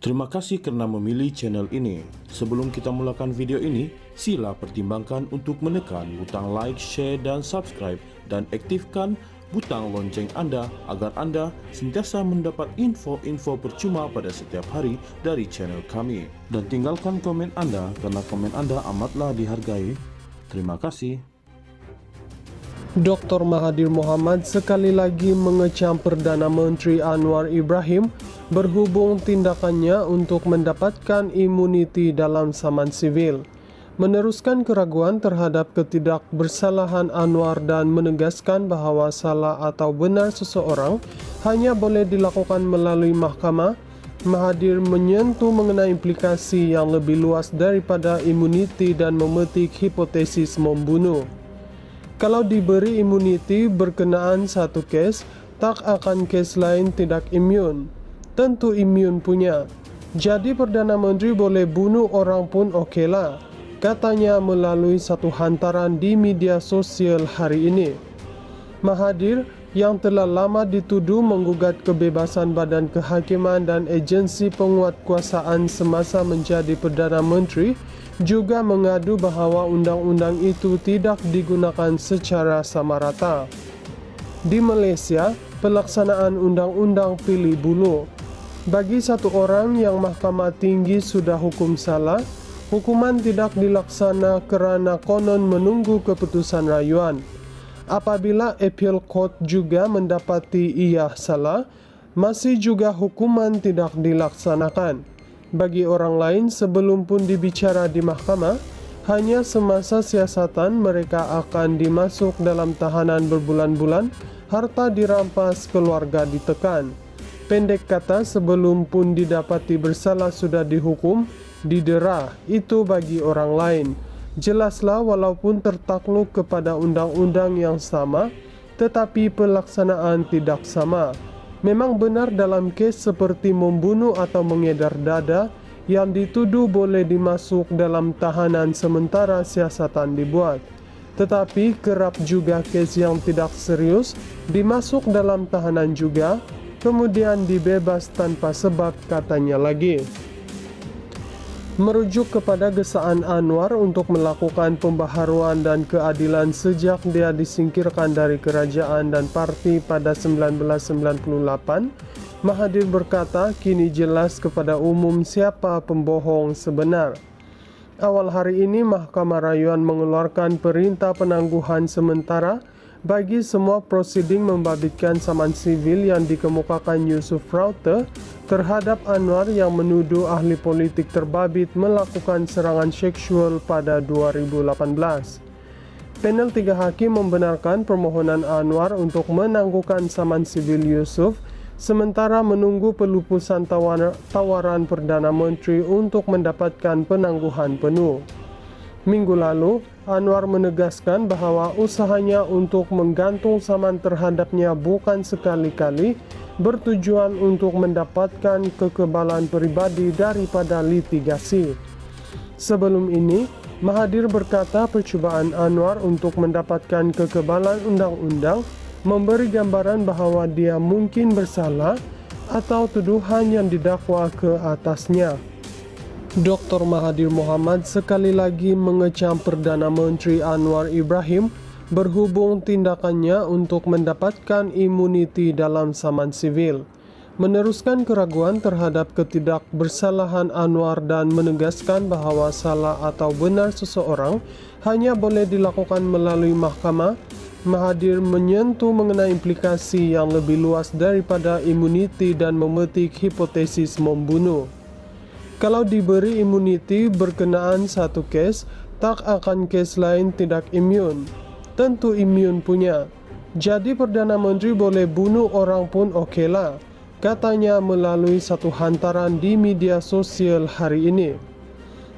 Terima kasih karena memilih channel ini. Sebelum kita mulakan video ini, sila pertimbangkan untuk menekan butang like, share, dan subscribe, dan aktifkan butang lonceng Anda agar Anda sentiasa mendapat info-info percuma pada setiap hari dari channel kami. Dan tinggalkan komen Anda karena komen Anda amatlah dihargai. Terima kasih. Dr. Mahathir Mohamad sekali lagi mengecam Perdana Menteri Anwar Ibrahim berhubung tindakannya untuk mendapatkan imuniti dalam saman sivil. Meneruskan keraguan terhadap ketidakbersalahan Anwar dan menegaskan bahawa salah atau benar seseorang hanya boleh dilakukan melalui mahkamah, Mahathir menyentuh mengenai implikasi yang lebih luas daripada imuniti dan memetik hipotesis membunuh. Kalau diberi imuniti berkenaan satu kes, tak akan kes lain tidak imun. Tentu imun punya. Jadi Perdana Menteri boleh bunuh orang pun okeylah, katanya melalui satu hantaran di media sosial hari ini. Mahathir yang telah lama dituduh menggugat kebebasan Badan Kehakiman dan agensi penguatkuasaan semasa menjadi Perdana Menteri juga mengadu bahawa undang-undang itu tidak digunakan secara sama rata. Di Malaysia, pelaksanaan undang-undang pilih bulu. Bagi satu orang yang Mahkamah Tinggi sudah hukum salah, hukuman tidak dilaksana kerana konon menunggu keputusan rayuan. Apabila appeal court juga mendapati ia salah, masih juga hukuman tidak dilaksanakan. Bagi orang lain sebelum pun dibicara di mahkamah, hanya semasa siasatan mereka akan dimasuk dalam tahanan berbulan-bulan, harta dirampas, keluarga ditekan. Pendek kata, sebelum pun didapati bersalah sudah dihukum, didera, itu bagi orang lain. Jelaslah walaupun tertakluk kepada undang-undang yang sama, tetapi pelaksanaan tidak sama. Memang benar dalam kes seperti membunuh atau mengedar dada, yang dituduh boleh dimasuk dalam tahanan sementara siasatan dibuat. Tetapi kerap juga kes yang tidak serius dimasuk dalam tahanan juga, kemudian dibebas tanpa sebab, katanya lagi. Merujuk kepada gesaan Anwar untuk melakukan pembaharuan dan keadilan sejak dia disingkirkan dari kerajaan dan parti pada 1998, Mahathir berkata kini jelas kepada umum siapa pembohong sebenar. Awal hari ini, Mahkamah Rayuan mengeluarkan perintah penangguhan sementara bagi semua prosiding membabitkan saman sivil yang dikemukakan Yusuf Raute terhadap Anwar yang menuduh ahli politik terbabit melakukan serangan seksual pada 2018. Panel 3 hakim membenarkan permohonan Anwar untuk menangguhkan saman sivil Yusuf sementara menunggu pelupusan tawaran Perdana Menteri untuk mendapatkan penangguhan penuh. Minggu lalu, Anwar menegaskan bahawa usahanya untuk menggantung saman terhadapnya bukan sekali-kali bertujuan untuk mendapatkan kekebalan peribadi daripada litigasi. Sebelum ini, Mahathir berkata percubaan Anwar untuk mendapatkan kekebalan undang-undang memberi gambaran bahawa dia mungkin bersalah atau tuduhan yang didakwa ke atasnya. Dr. Mahathir Mohamad sekali lagi mengecam Perdana Menteri Anwar Ibrahim berhubung tindakannya untuk mendapatkan imuniti dalam saman sivil. Meneruskan keraguan terhadap ketidakbersalahan Anwar dan menegaskan bahawa salah atau benar seseorang hanya boleh dilakukan melalui mahkamah, Mahathir menyentuh mengenai implikasi yang lebih luas daripada imuniti dan memetik hipotesis membunuh. Kalau diberi imuniti berkenaan satu kes, tak akan kes lain tidak imun. Tentu imun punya. Jadi Perdana Menteri boleh bunuh orang pun okeylah, katanya melalui satu hantaran di media sosial hari ini.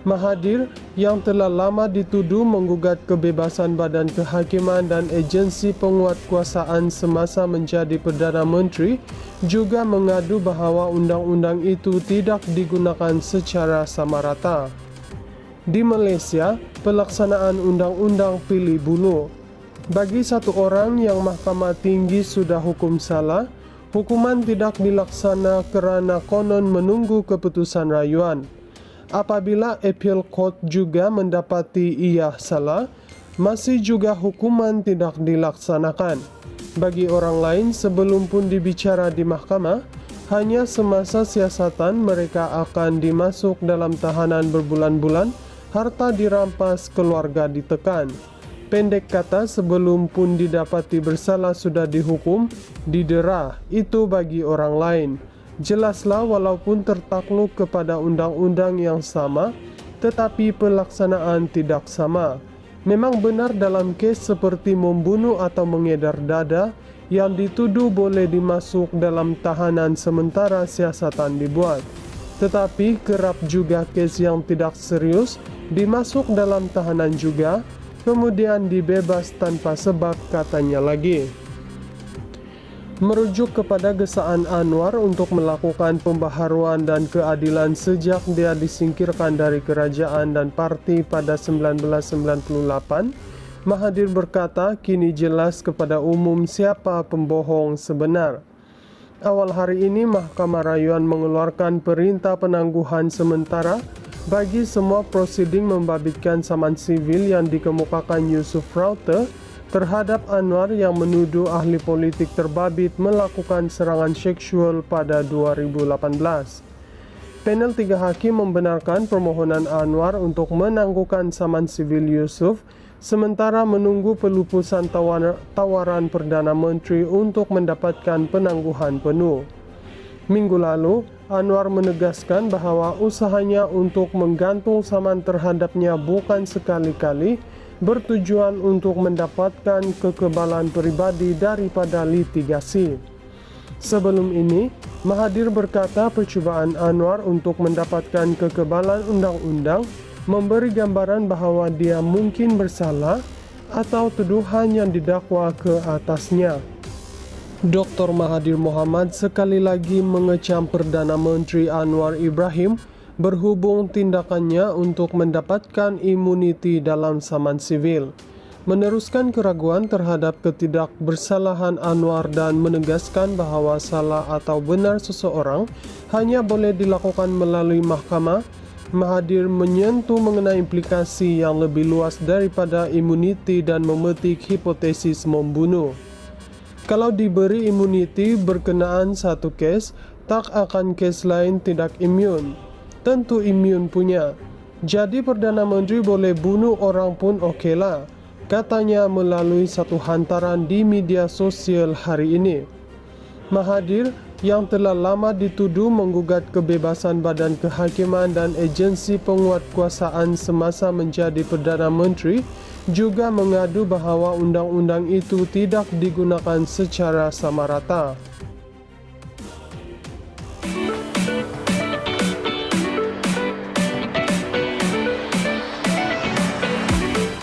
Mahathir yang telah lama dituduh menggugat kebebasan Badan Kehakiman dan agensi penguatkuasaan semasa menjadi Perdana Menteri juga mengadu bahawa undang-undang itu tidak digunakan secara sama rata. Di Malaysia, pelaksanaan undang-undang pilih bulu. Bagi satu orang yang Mahkamah Tinggi sudah hukum salah, Hukuman tidak dilaksana kerana konon menunggu keputusan rayuan. Apabila appeal court juga mendapati ia salah, masih juga hukuman tidak dilaksanakan. Bagi orang lain sebelum pun dibicara di mahkamah, hanya semasa siasatan mereka akan dimasuk dalam tahanan berbulan-bulan, harta dirampas, keluarga ditekan. Pendek kata, sebelum pun didapati bersalah sudah dihukum, didera, itu bagi orang lain. Jelaslah walaupun tertakluk kepada undang-undang yang sama, tetapi pelaksanaan tidak sama. Memang benar dalam kes seperti membunuh atau mengedar dada, yang dituduh boleh dimasuk dalam tahanan sementara siasatan dibuat. Tetapi kerap juga kes yang tidak serius dimasuk dalam tahanan juga, kemudian dibebas tanpa sebab katanya lagi. Merujuk kepada gesaan Anwar untuk melakukan pembaharuan dan keadilan sejak dia disingkirkan dari kerajaan dan parti pada 1998, Mahathir berkata kini jelas kepada umum siapa pembohong sebenar. Awal hari ini Mahkamah Rayuan mengeluarkan perintah penangguhan sementara bagi semua prosiding membabitkan saman sivil yang dikemukakan Yusuf Raute terhadap Anwar yang menuduh ahli politik terbabit melakukan serangan seksual pada 2018. Panel 3 hakim membenarkan permohonan Anwar untuk menangguhkan saman sivil Yusuf sementara menunggu pelupusan tawaran Perdana Menteri untuk mendapatkan penangguhan penuh. Minggu lalu, Anwar menegaskan bahawa usahanya untuk menggantung saman terhadapnya bukan sekali-kali bertujuan untuk mendapatkan kekebalan peribadi daripada litigasi. Sebelum ini, Mahathir berkata percubaan Anwar untuk mendapatkan kekebalan undang-undang memberi gambaran bahawa dia mungkin bersalah atau tuduhan yang didakwa ke atasnya. Dr. Mahathir Mohamad sekali lagi mengecam Perdana Menteri Anwar Ibrahim berhubung tindakannya untuk mendapatkan imuniti dalam saman sivil, meneruskan keraguan terhadap ketidakbersalahan Anwar dan menegaskan bahawa salah atau benar seseorang hanya boleh dilakukan melalui mahkamah. Mahathir menyentuh mengenai implikasi yang lebih luas daripada imuniti dan memetik hipotesis membunuh. Kalau diberi imuniti berkenaan satu kes, tak akan kes lain tidak imun. Tentu imun punya. Jadi Perdana Menteri boleh bunuh orang pun okeylah, katanya melalui satu hantaran di media sosial hari ini. Mahathir yang telah lama dituduh menggugat kebebasan Badan Kehakiman dan agensi penguatkuasaan semasa menjadi Perdana Menteri juga mengadu bahawa undang-undang itu tidak digunakan secara sama rata.